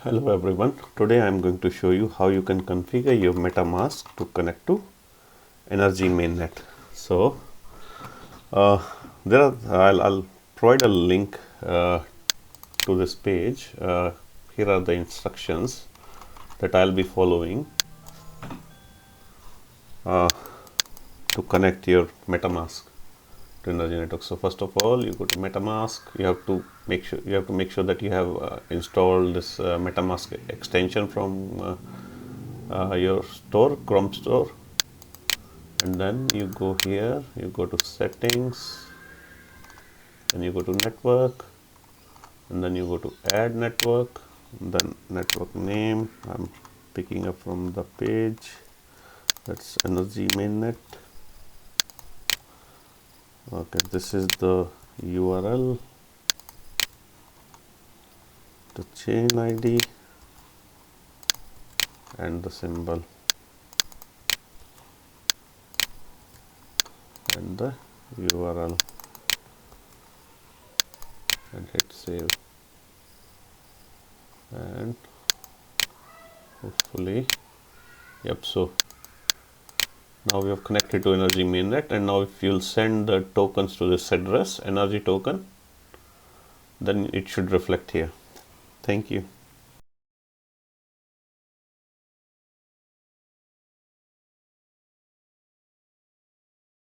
Hello everyone, today I am going to show you how you can configure your Metamask to connect to Energi Mainnet. So I'll provide a link to this page. Here are the instructions that I'll be following to connect your Metamask to Energi network. So first of all, you go to Metamask. You have to make sure that you have installed this Metamask extension from your store, Chrome store, and then you go here. You go to settings, and you go to network, and then you go to add network, and then network name. I'm picking up from the page. That's Energi Mainnet. Okay, this is the URL, the chain ID, and the symbol, and the URL, and hit save, and hopefully, yep. So now we have connected to Energi Mainnet, and now if you'll send the tokens to this address, Energi token, then it should reflect here. Thank you.